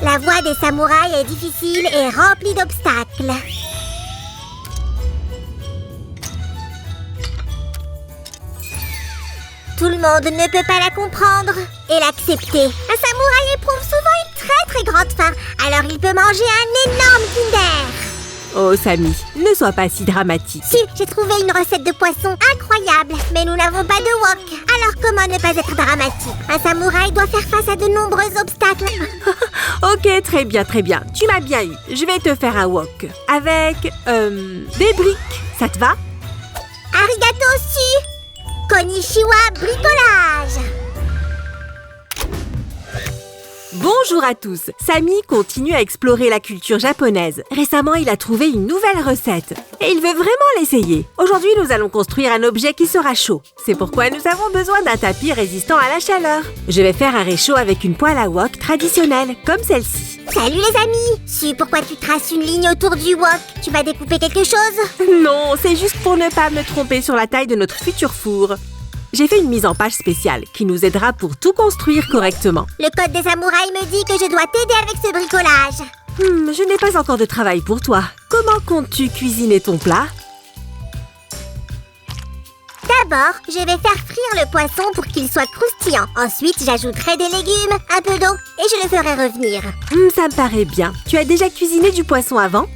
La voie des samouraïs est difficile et remplie d'obstacles. Tout le monde ne peut pas la comprendre et l'accepter. Un samouraï éprouve souvent une très grande faim, alors il peut manger un énorme Kinder. Oh, Samy, ne sois pas si dramatique. Si, j'ai trouvé une recette de poisson incroyable, mais nous n'avons pas de wok. Alors comment ne pas être dramatique? Un samouraï doit faire face à de nombreux obstacles. Ok, très bien. Tu m'as bien eu. Je vais te faire un wok. Avec, des briques. Ça te va? Arigato su! Konnichiwa bricolage! Bonjour à tous. Samy continue à explorer la culture japonaise. Récemment, il a trouvé une nouvelle recette. Et il veut vraiment l'essayer. Aujourd'hui, nous allons construire un objet qui sera chaud. C'est pourquoi nous avons besoin d'un tapis résistant à la chaleur. Je vais faire un réchaud avec une poêle à wok traditionnelle, comme celle-ci. Salut les amis! Su, pourquoi tu traces une ligne autour du wok? Tu vas découper quelque chose? Non, c'est juste pour ne pas me tromper sur la taille de notre futur four. J'ai fait une mise en page spéciale qui nous aidera pour tout construire correctement. Le code des samouraïs me dit que je dois t'aider avec ce bricolage. Je n'ai pas encore de travail pour toi. Comment comptes-tu cuisiner ton plat? D'abord, je vais faire frire le poisson pour qu'il soit croustillant. Ensuite, j'ajouterai des légumes, un peu d'eau et je le ferai revenir. Ça me paraît bien. Tu as déjà cuisiné du poisson avant?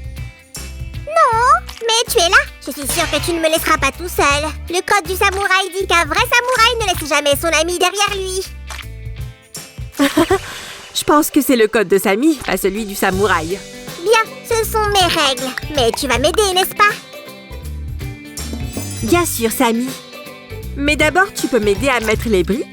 Non, mais tu es là. Je suis sûre que tu ne me laisseras pas tout seul. Le code du samouraï dit qu'un vrai samouraï ne laisse jamais son ami derrière lui. Je pense que c'est le code de Samy, pas celui du samouraï. Bien, ce sont mes règles. Mais tu vas m'aider, n'est-ce pas? Bien sûr, Samy. Mais d'abord, tu peux m'aider à mettre les briques?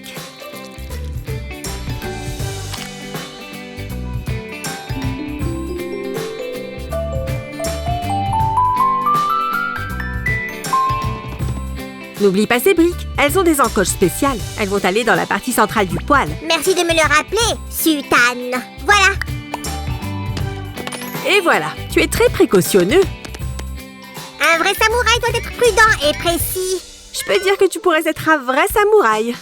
N'oublie pas ces briques. Elles ont des encoches spéciales. Elles vont aller dans la partie centrale du poêle. Merci de me le rappeler, Sultan. Voilà. Et voilà, tu es très précautionneux. Un vrai samouraï doit être prudent et précis. Je peux dire que tu pourrais être un vrai samouraï.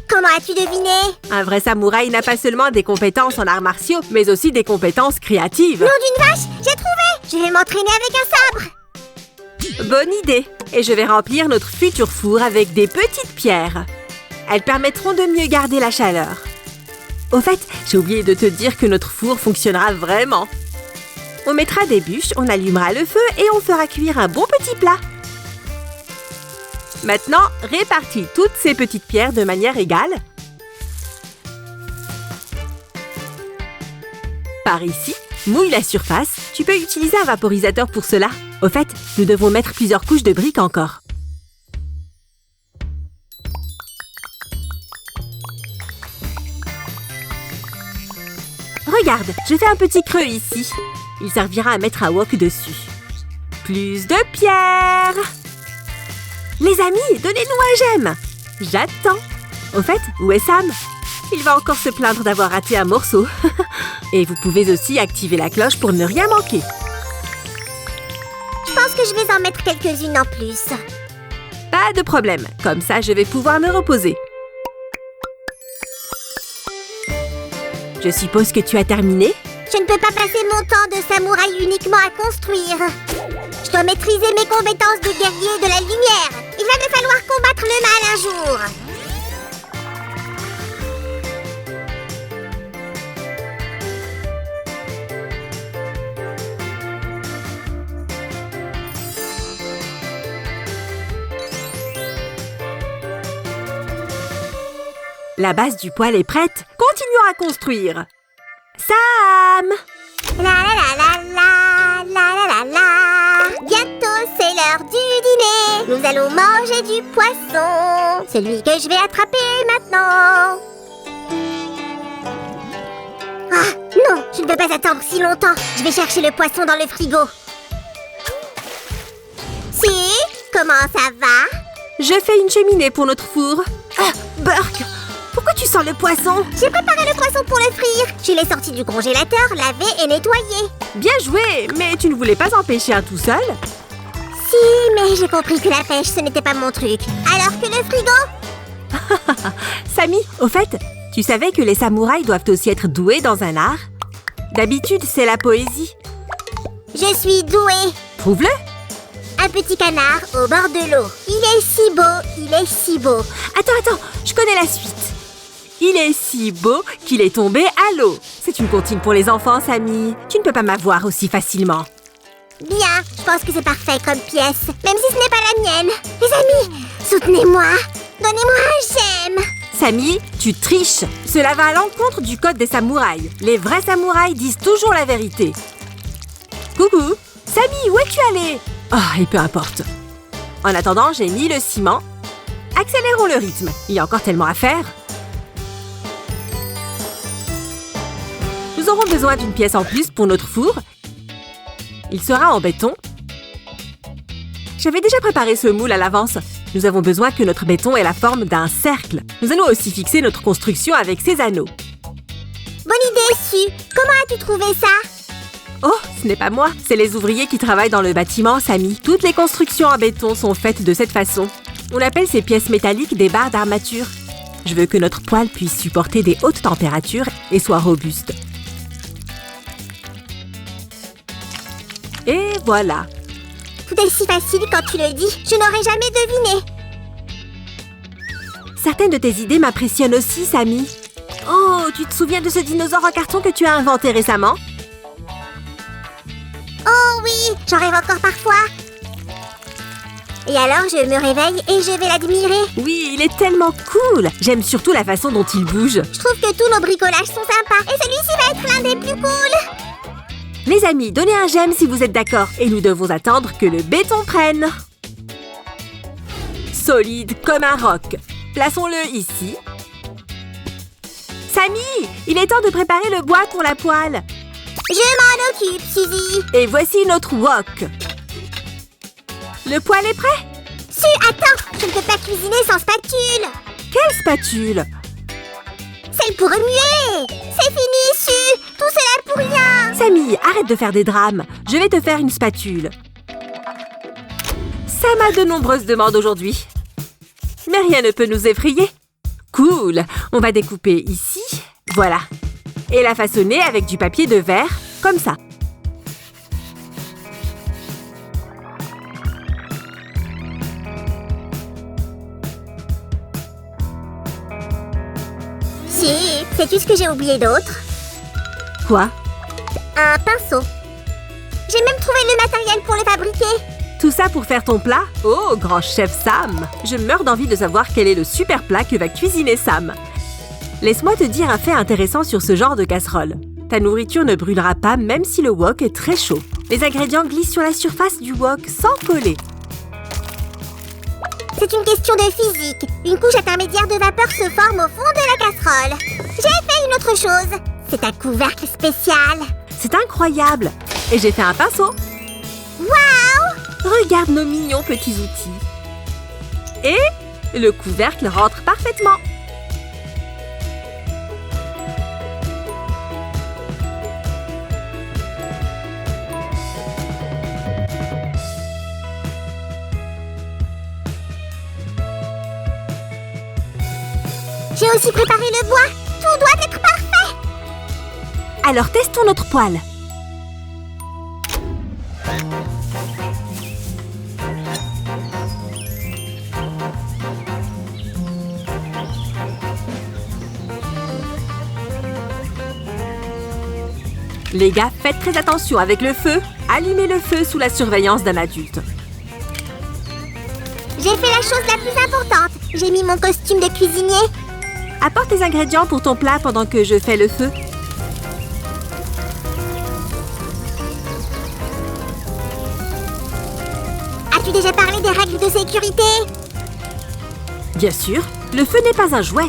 Comment as-tu deviné? Un vrai samouraï n'a pas seulement des compétences en arts martiaux, mais aussi des compétences créatives. Nom d'une vache, j'ai trouvé! Je vais m'entraîner avec un sabre. Bonne idée! Et je vais remplir notre futur four avec des petites pierres. Elles permettront de mieux garder la chaleur. Au fait, j'ai oublié de te dire que notre four fonctionnera vraiment. On mettra des bûches, on allumera le feu et on fera cuire un bon petit plat. Maintenant, répartis toutes ces petites pierres de manière égale. Par ici, mouille la surface. Tu peux utiliser un vaporisateur pour cela. Au fait, nous devons mettre plusieurs couches de briques encore. Regarde, je fais un petit creux ici. Il servira à mettre un wok dessus. Plus de pierres! Les amis, donnez-nous un j'aime! J'attends! Au fait, où est Sam? Il va encore se plaindre d'avoir raté un morceau. Et vous pouvez aussi activer la cloche pour ne rien manquer. Je pense que je vais en mettre quelques-unes en plus. Pas de problème. Comme ça, je vais pouvoir me reposer. Je suppose que tu as terminé? Je ne peux pas passer mon temps de samouraï uniquement à construire. Je dois maîtriser mes compétences de guerrier de la lumière. Il va me falloir combattre le mal un jour. La base du poêle est prête. Continuons à construire. Sam! La la la la la la la la. Bientôt c'est l'heure du dîner. Nous allons manger du poisson. Celui que je vais attraper maintenant. Ah non, je ne peux pas attendre si longtemps. Je vais chercher le poisson dans le frigo. Si, comment ça va? Je fais une cheminée pour notre four. Ah, Burk! Pourquoi tu sens le poisson? J'ai préparé le poisson pour le frire. Je l'ai sorti du congélateur, lavé et nettoyé. Bien joué! Mais tu ne voulais pas en pêcher un tout seul? Si, mais j'ai compris que la pêche, ce n'était pas mon truc. Alors que le frigo? Samy, au fait, tu savais que les samouraïs doivent aussi être doués dans un art? D'habitude, c'est la poésie. Je suis douée. Prouve-le. Un petit canard au bord de l'eau. Il est si beau, il est si beau. Attends, je connais la suite. Il est si beau qu'il est tombé à l'eau. C'est une comptine pour les enfants, Samy. Tu ne peux pas m'avoir aussi facilement. Bien, je pense que c'est parfait comme pièce, même si ce n'est pas la mienne. Les amis, soutenez-moi. Donnez-moi un j'aime. Samy, tu triches. Cela va à l'encontre du code des samouraïs. Les vrais samouraïs disent toujours la vérité. Coucou. Samy, où es-tu allé? Oh, et peu importe. En attendant, j'ai mis le ciment. Accélérons le rythme. Il y a encore tellement à faire. Nous aurons besoin d'une pièce en plus pour notre four. Il sera en béton. J'avais déjà préparé ce moule à l'avance. Nous avons besoin que notre béton ait la forme d'un cercle. Nous allons aussi fixer notre construction avec ces anneaux. Bonne idée, Su. Comment as-tu trouvé ça? Oh, ce n'est pas moi. C'est les ouvriers qui travaillent dans le bâtiment, Samy. Toutes les constructions en béton sont faites de cette façon. On appelle ces pièces métalliques des barres d'armature. Je veux que notre poêle puisse supporter des hautes températures et soit robuste. Et voilà. Tout est si facile quand tu le dis. Je n'aurais jamais deviné. Certaines de tes idées m'impressionnent aussi, Samy. Oh, tu te souviens de ce dinosaure en carton que tu as inventé récemment? Oh oui, j'en rêve encore parfois. Et alors, je me réveille et je vais l'admirer. Oui, il est tellement cool. J'aime surtout la façon dont il bouge. Je trouve que tous nos bricolages sont sympas. Et celui-ci va être l'un des plus cool. Les amis, donnez un j'aime si vous êtes d'accord. Et nous devons attendre que le béton prenne. Solide comme un roc. Plaçons-le ici. Samy, il est temps de préparer le bois pour la poêle. Je m'en occupe, Suzy. Et voici notre wok. Le poêle est prêt? Su, attends, je ne peux pas cuisiner sans spatule. Quelle spatule? Celle pour remuer. C'est fini, Su. Tout cela pour rien. Samy, arrête de faire des drames. Je vais te faire une spatule. Sam a de nombreuses demandes aujourd'hui. Mais rien ne peut nous effrayer. Cool. On va découper ici. Voilà. Et la façonner avec du papier de verre, comme ça. Si, sais-tu ce que j'ai oublié d'autre? Quoi? Un pinceau. J'ai même trouvé le matériel pour le fabriquer. Tout ça pour faire ton plat? Oh, grand chef Sam! Je meurs d'envie de savoir quel est le super plat que va cuisiner Sam. Laisse-moi te dire un fait intéressant sur ce genre de casserole. Ta nourriture ne brûlera pas même si le wok est très chaud. Les ingrédients glissent sur la surface du wok sans coller. C'est une question de physique. Une couche intermédiaire de vapeur se forme au fond de la casserole. J'ai fait une autre chose. C'est un couvercle spécial. C'est incroyable! Et j'ai fait un pinceau. Waouh! Regarde nos mignons petits outils. Et le couvercle rentre parfaitement. J'ai aussi préparé le bois. Tout doit être parfait. Alors testons notre poêle. Les gars, faites très attention avec le feu. Allumez le feu sous la surveillance d'un adulte. J'ai fait la chose la plus importante. J'ai mis mon costume de cuisinier. Apporte les ingrédients pour ton plat pendant que je fais le feu. As-tu déjà parlé des règles de sécurité? Bien sûr, le feu n'est pas un jouet.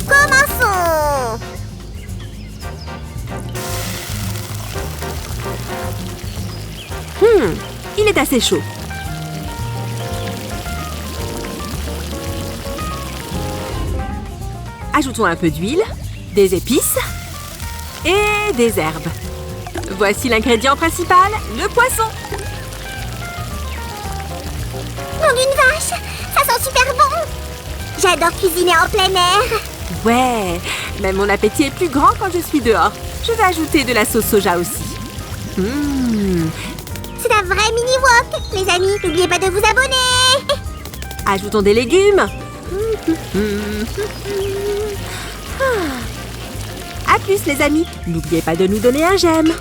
Commençons! Il est assez chaud. Ajoutons un peu d'huile, des épices et des herbes. Voici l'ingrédient principal, le poisson. Nom d'une vache! Ça sent super bon! J'adore cuisiner en plein air. Ouais, même mon appétit est plus grand quand je suis dehors. Je vais ajouter de la sauce soja aussi. C'est un vrai mini-wok, les amis. N'oubliez pas de vous abonner. Ajoutons des légumes. À plus les amis. N'oubliez pas de nous donner un j'aime.